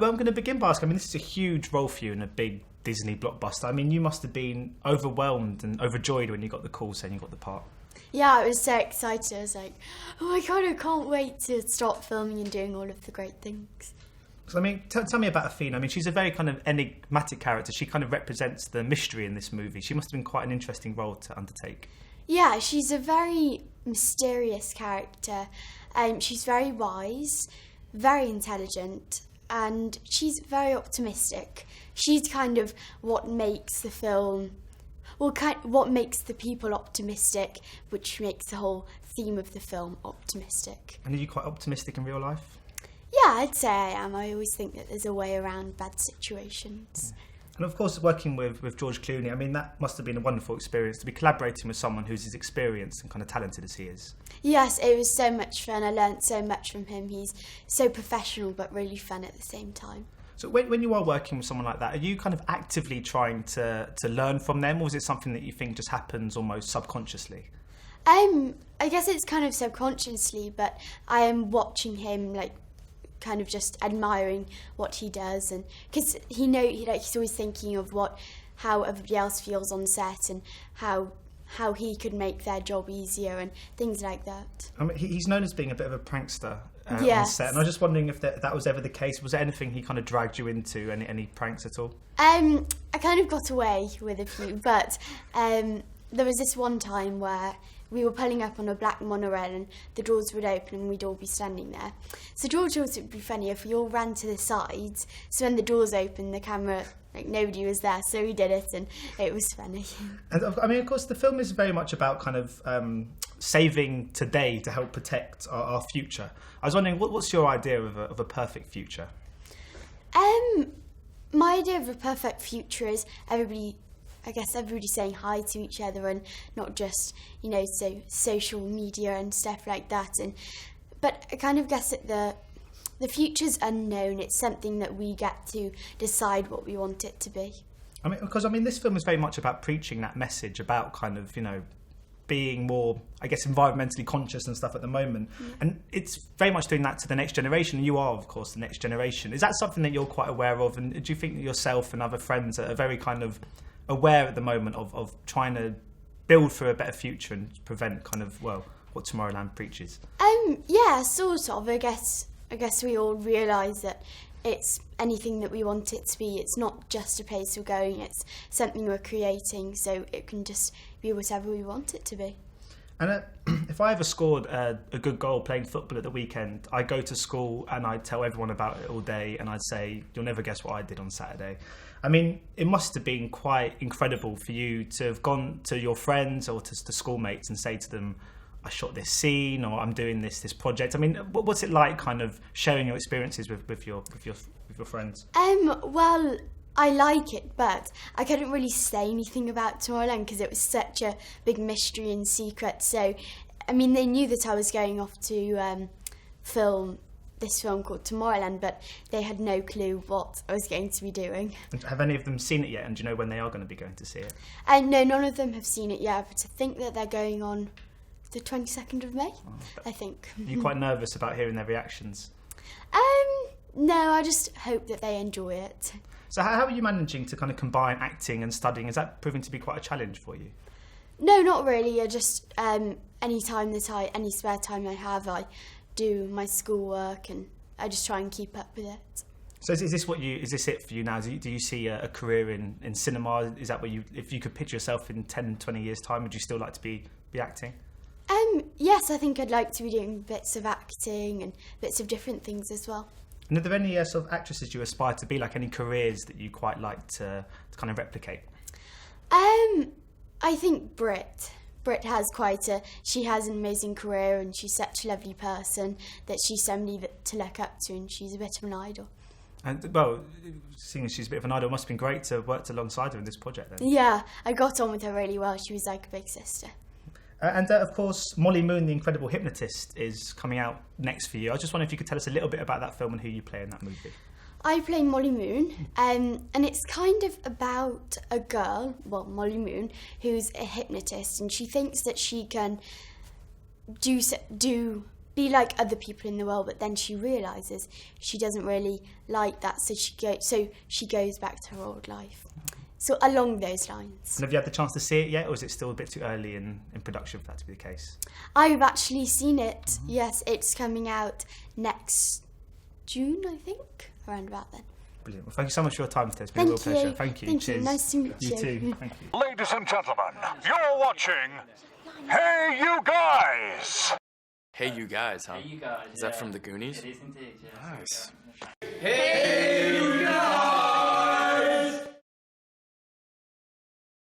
well, I'm going to begin by asking, I mean, this is a huge role for you in a big Disney blockbuster. I mean, you must have been overwhelmed and overjoyed when you got the call saying you got the part. Yeah, I was so excited. I was like, oh my God, I can't wait to start filming and doing all of the great things. So, I mean, tell me about Athena. I mean, she's a very kind of enigmatic character. She kind of represents the mystery in this movie. She must have been quite an interesting role to undertake. Yeah, she's a very mysterious character. She's very wise, very intelligent, and she's very optimistic. She's kind of what makes the film, what makes the people optimistic, which makes the whole theme of the film optimistic. And are you quite optimistic in real life? Yeah, I'd say I am. I always think that there's a way around bad situations. And of course, working with George Clooney, I mean, that must have been a wonderful experience to be collaborating with someone who's as experienced and kind of talented as he is. Yes, it was so much fun. I learnt so much from him. He's so professional but really fun at the same time. So when you are working with someone like that, are you kind of actively trying to learn from them, or is it something that you think just happens almost subconsciously? I guess it's kind of subconsciously, but I am watching him, like, kind of just admiring what he does, and because he's always thinking of how everybody else feels on set and how he could make their job easier and things like that. I mean, he's known as being a bit of a prankster yes. on set, and I was just wondering if that was ever the case. Was there anything he kind of dragged you into, any pranks at all? I kind of got away with a few, but there was this one time where we were pulling up on a black monorail and the doors would open and we'd all be standing there. So George thought it would be funny if we all ran to the sides, so when the doors opened, the camera, like, nobody was there, so we did it and it was funny. And I mean, of course, the film is very much about kind of saving today to help protect our future. I was wondering, what's your idea of a perfect future? My idea of a perfect future is everybody saying hi to each other and not just, so social media and stuff like that. But I kind of guess that the future's unknown. It's something that we get to decide what we want it to be. I mean, because this film is very much about preaching that message about kind of, being more, I guess, environmentally conscious and stuff at the moment. And it's very much doing that to the next generation. And you are, of course, the next generation. Is that something that you're quite aware of? And do you think that yourself and other friends are very kind of aware at the moment of trying to build for a better future and prevent kind of, well, what Tomorrowland preaches? Yeah, sort of. I guess we all realise that it's anything that we want it to be. It's not just a place we're going, it's something we're creating, so it can just be whatever we want it to be. And if I ever scored a good goal playing football at the weekend, I'd go to school and I'd tell everyone about it all day, and I'd say, you'll never guess what I did on Saturday. I mean, it must have been quite incredible for you to have gone to your friends or to schoolmates and say to them, I shot this scene, or I'm doing this project. I mean, what's it like kind of sharing your experiences with your friends? Well, I like it, but I couldn't really say anything about Tomorrowland because it was such a big mystery and secret. So, I mean, they knew that I was going off to film this film called Tomorrowland, but they had no clue what I was going to be doing. And have any of them seen it yet? And do you know when they are going to be going to see it? No, none of them have seen it yet, but I think that they're going on the 22nd of May, I think. Are you quite nervous about hearing their reactions? No, I just hope that they enjoy it. So how are you managing to kind of combine acting and studying? Is that proving to be quite a challenge for you? No, not really. I just, any spare time I have, I do my schoolwork and I just try and keep up with it. So is this it for you now? Do you see a career in cinema? Is that what if you could picture yourself in 10, 20 years' time, would you still like to be acting? Yes, I think I'd like to be doing bits of acting and bits of different things as well. And are there any sort of actresses you aspire to be, like any careers that you quite like to kind of replicate? I think Brit has she has an amazing career and she's such a lovely person that she's somebody to look up to, and she's a bit of an idol. And, well, seeing as she's a bit of an idol, it must have been great to have worked alongside her in this project then. Yeah, I got on with her really well. She was like a big sister. And of course, Molly Moon, the Incredible Hypnotist, is coming out next for you. I just wonder if you could tell us a little bit about that film and who you play in that movie. I play Molly Moon, and it's kind of about a girl, well, Molly Moon, who's a hypnotist, and she thinks that she can do be like other people in the world, but then she realises she doesn't really like that, so she goes back to her old life. So along those lines. And have you had the chance to see it yet, or is it still a bit too early in production for that to be the case? I've actually seen it. Yes, it's coming out next June, I think, around about then. Brilliant. Well, thank you so much for your time today. It's been a real pleasure. Thank you. Thank Cheers. you. Nice to meet you. You too. Thank you. Ladies and gentlemen, you're watching Hey You Guys! Hey You Guys, huh? Hey You Guys. Is that from the Goonies? It is indeed, yes. Nice. Hey You Guys!